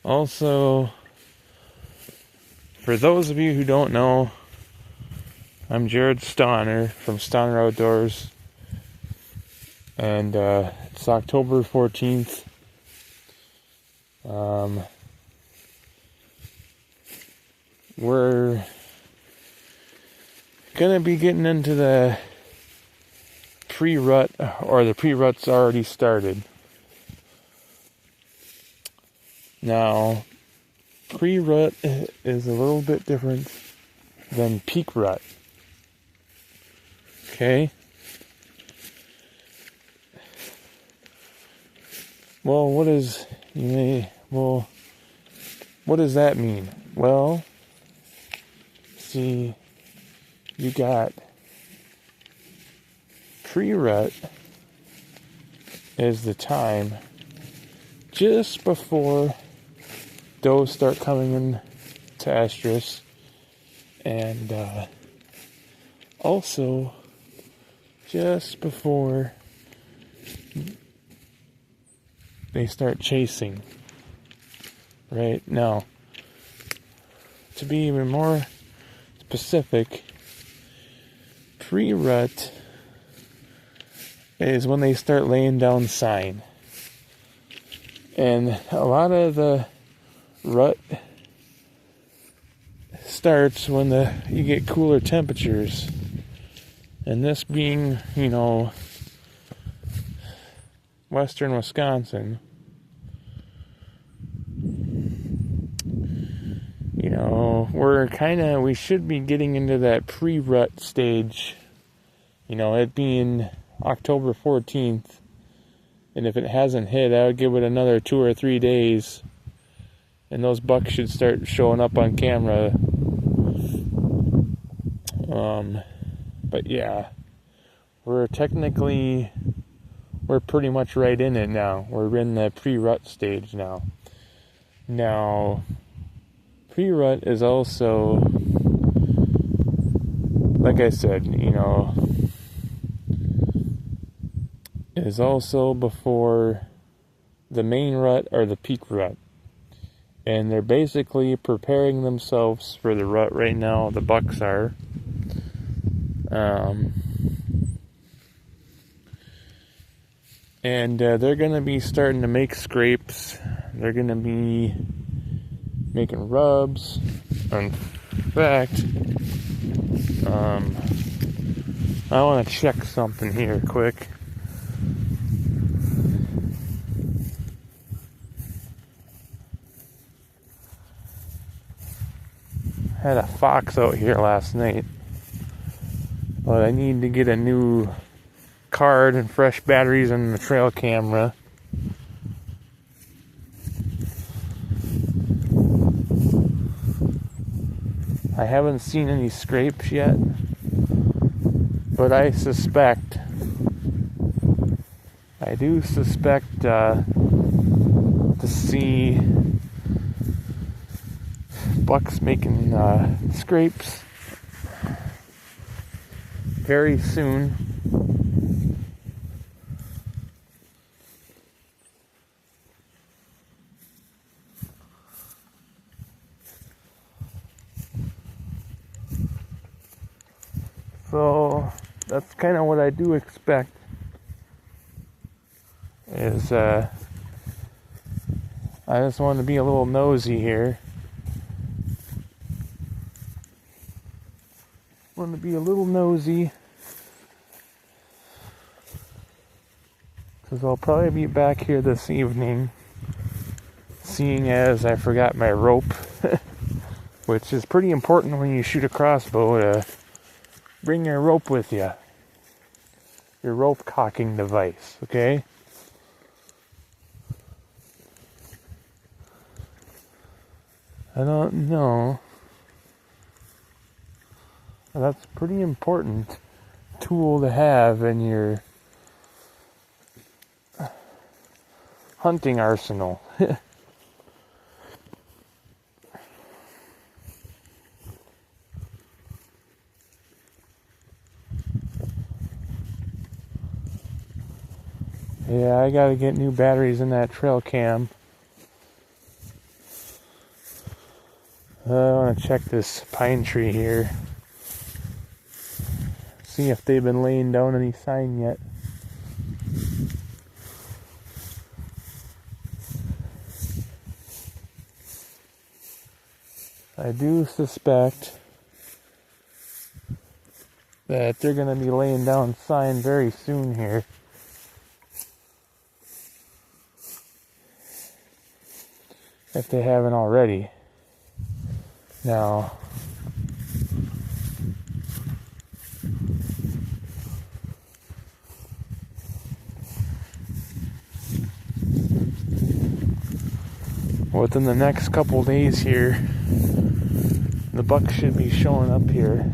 Also, for those of you who don't know, I'm Jared Stahner from Stahner Outdoors, and it's October 14th. We're gonna be getting into the pre-rut, or the pre-rut's already started. Now, pre-rut is a little bit different than peak rut. Okay? Well, what does that mean? Well, see, you got pre-rut is the time just before does start coming in to estrus, and also just before they start chasing. Right now, to be even more specific, pre-rut is when they start laying down sign. And a lot of the rut starts when you get cooler temperatures. And this being, western Wisconsin, we should be getting into that pre-rut stage, it being October 14th, and if it hasn't hit, I would give it another 2 or 3 days, and those bucks should start showing up on camera. But yeah, we're pretty much right in it now. We're in the pre-rut stage now. Now, pre-rut is also, like I said, is also before the main rut or the peak rut. And they're basically preparing themselves for the rut right now, the bucks are. And they're going to be starting to make scrapes. They're going to be making rubs. In fact, I want to check something here quick. Had a fox out here last night, but I need to get a new card and fresh batteries in the trail camera. I haven't seen any scrapes yet, but I do suspect to see bucks making scrapes very soon. So that's kind of what I do expect, is I just want to be a little nosy here. Because I'll probably be back here this evening, seeing as I forgot my rope, which is pretty important when you shoot a crossbow, to bring your rope with you, your rope cocking device, okay? I don't know. That's a pretty important tool to have in your hunting arsenal. Yeah, I gotta get new batteries in that trail cam. I want to check this pine tree here. See if they've been laying down any sign yet. I do suspect that they're going to be laying down sign very soon here. If they haven't already. Now, within the next couple days here, the buck should be showing up here.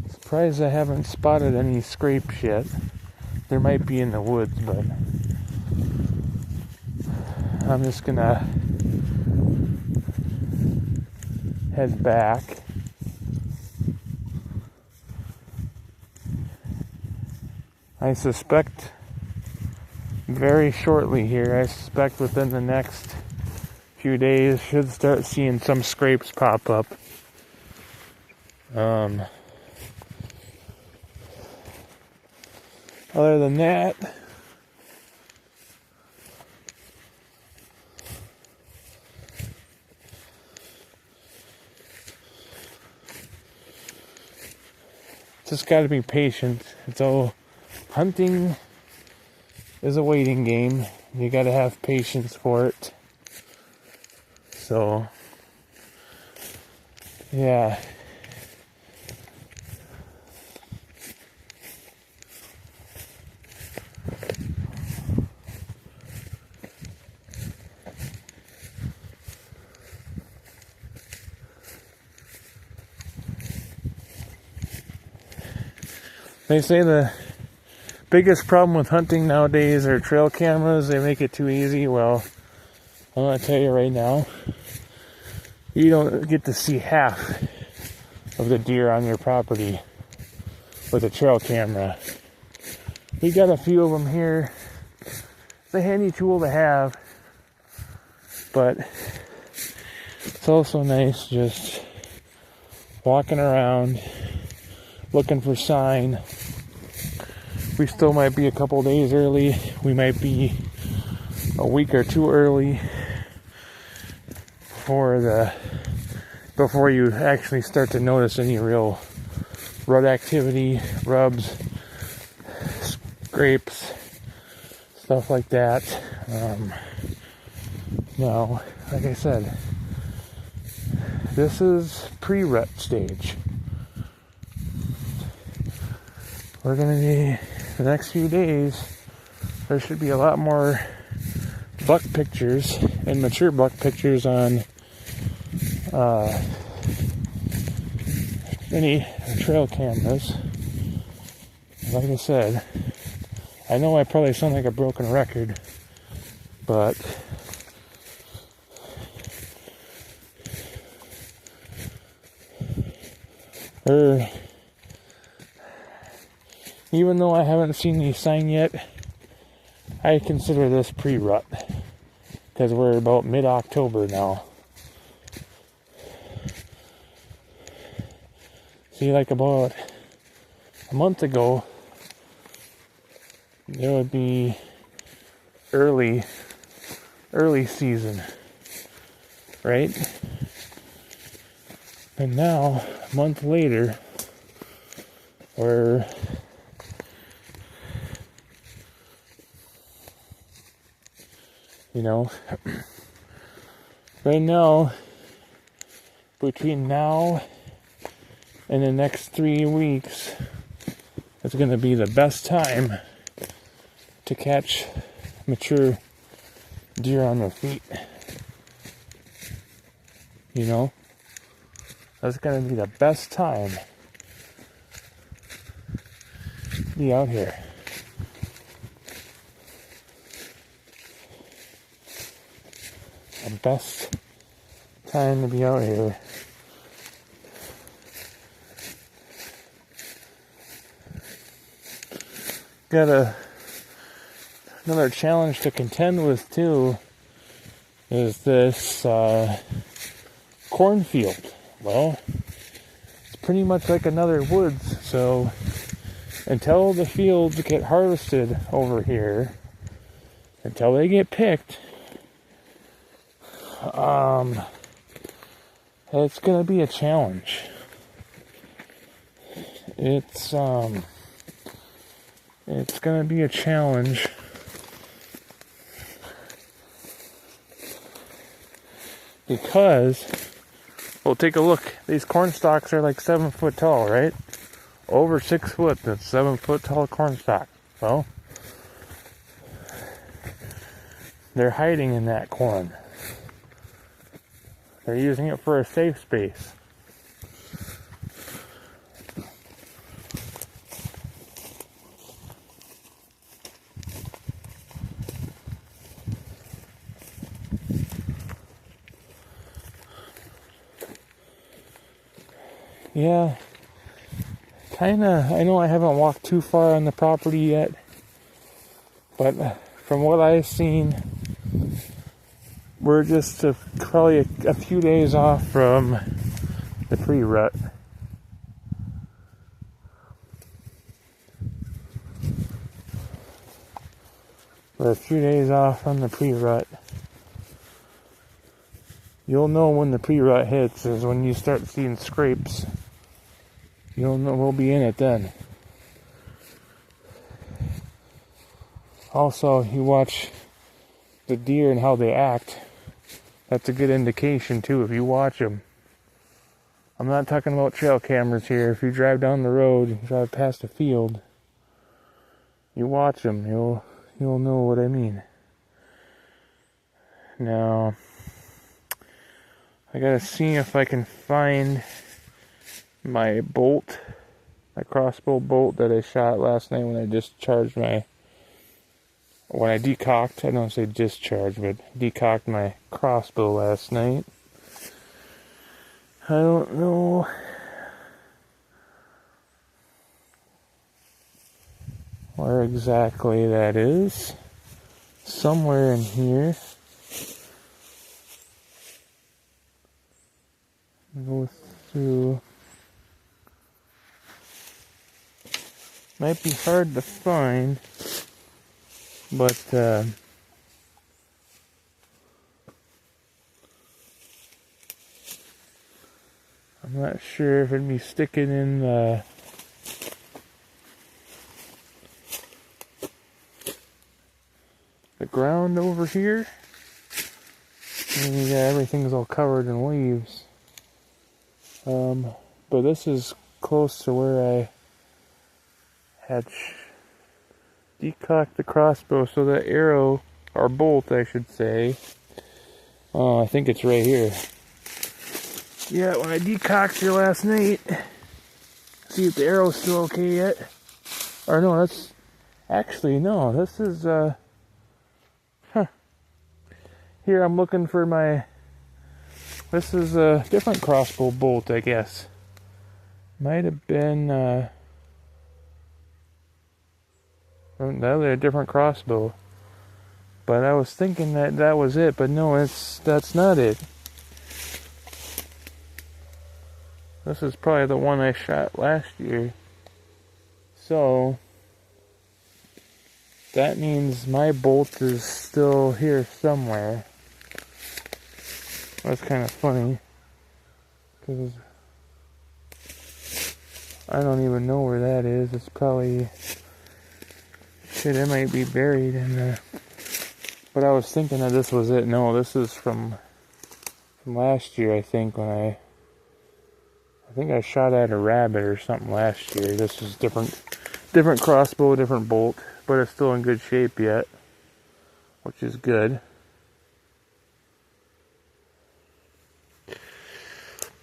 Surprised I haven't spotted any scrapes yet. There might be in the woods, but I'm just gonna head back. I suspect very shortly here, I suspect within the next few days, should start seeing some scrapes pop up. Other than that, just got to be patient. It's all hunting is a waiting game. You got to have patience for it. So, yeah. They say the biggest problem with hunting nowadays are trail cameras. They make it too easy. Well, I'm going to tell you right now, you don't get to see half of the deer on your property with a trail camera. We got a few of them here. It's a handy tool to have, but it's also nice just walking around, looking for sign. We still might be a couple days early. We might be a week or two early before you actually start to notice any real rut activity, rubs, scrapes, stuff like that. Now, like I said, this is pre-rut stage. We're going to be, the next few days, there should be a lot more buck pictures and mature buck pictures on any trail cameras. Like I said, I know I probably sound like a broken record, but even though I haven't seen any sign yet, I consider this pre-rut because we're about mid-October now. See, like about a month ago, there would be early season, right? And now, a month later, we're right now, between now and the next 3 weeks, it's going to be the best time to catch mature deer on their feet. That's going to be the best time to be out here. The best time to be out here. got another challenge to contend with too, is this cornfield. Well, it's pretty much like another woods, so until the fields get harvested over here, until they get picked, it's gonna be a challenge. It's gonna be a challenge. Because, well, take a look. These corn stalks are like 7 foot tall, right? Over 6 foot. That's 7 foot tall corn stalk. Well, they're hiding in that corn. They're using it for a safe space. Yeah, kinda. I know I haven't walked too far on the property yet, but from what I've seen, we're just probably a few days off from the pre-rut. We're a few days off from the pre-rut. You'll know when the pre-rut hits is when you start seeing scrapes. You'll know we'll be in it then. Also, you watch the deer and how they act. That's a good indication too if you watch them. I'm not talking about trail cameras here. If you drive down the road and drive past a field, you watch them, you'll know what I mean. Now, I gotta see if I can find my bolt, my crossbow bolt that I shot last night when I discharged when I decocked, I don't say discharged, but decocked my crossbow last night. I don't know where exactly that is. Somewhere in here. Go through. Might be hard to find, but I'm not sure if it'd be sticking in the ground over here. And yeah, everything's all covered in leaves. But this is close to where I had decocked the crossbow, so the arrow, or bolt I should say, I think it's right here. Yeah, when I decocked here last night, see if the arrow's still okay yet. Or no, that's, actually no, this is, here I'm looking for my, this is a different crossbow bolt, I guess. Might have been, a different crossbow. But I was thinking that was it, but no, that's not it. This is probably the one I shot last year. So, that means my bolt is still here somewhere. That's kind of funny, because I don't even know where that is. It's probably, shit, it might be buried in there. But I was thinking that this was it. No, this is from last year, I think, when I think I shot at a rabbit or something last year. This is different crossbow, different bolt, but it's still in good shape yet, which is good.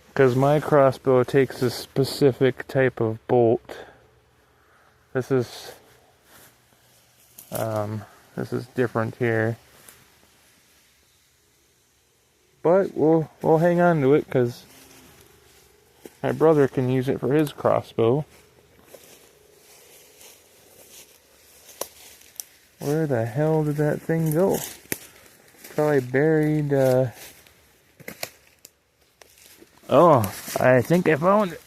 Because my crossbow takes a specific type of bolt. This is different here. But we'll hang on to it because my brother can use it for his crossbow. Where the hell did that thing go? Probably buried, Oh, I think I found it.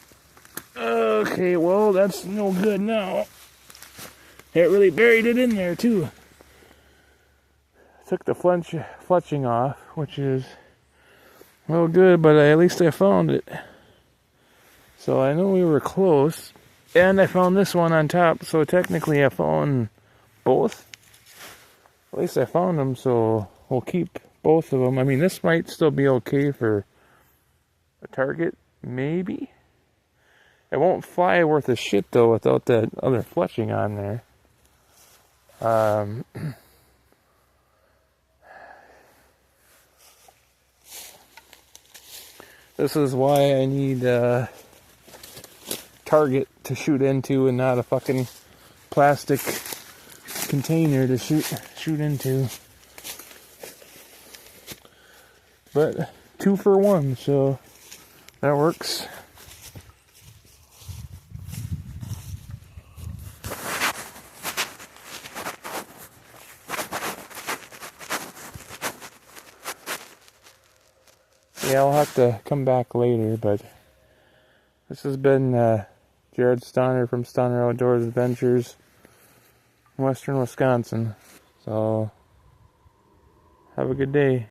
Okay, well, that's no good now. It really buried it in there, too. Took the fletching off, which is, well, good, but at least I found it. So I know we were close. And I found this one on top, so technically I found both. At least I found them, so we'll keep both of them. I mean, this might still be okay for a target, maybe. It won't fly worth a shit, though, without that other fletching on there. This is why I need a target to shoot into and not a fucking plastic container to shoot into. But 2 for 1, so that works. Yeah, I'll have to come back later, but this has been Jared Stonner from Stonner Outdoors Adventures, Western Wisconsin. So, have a good day.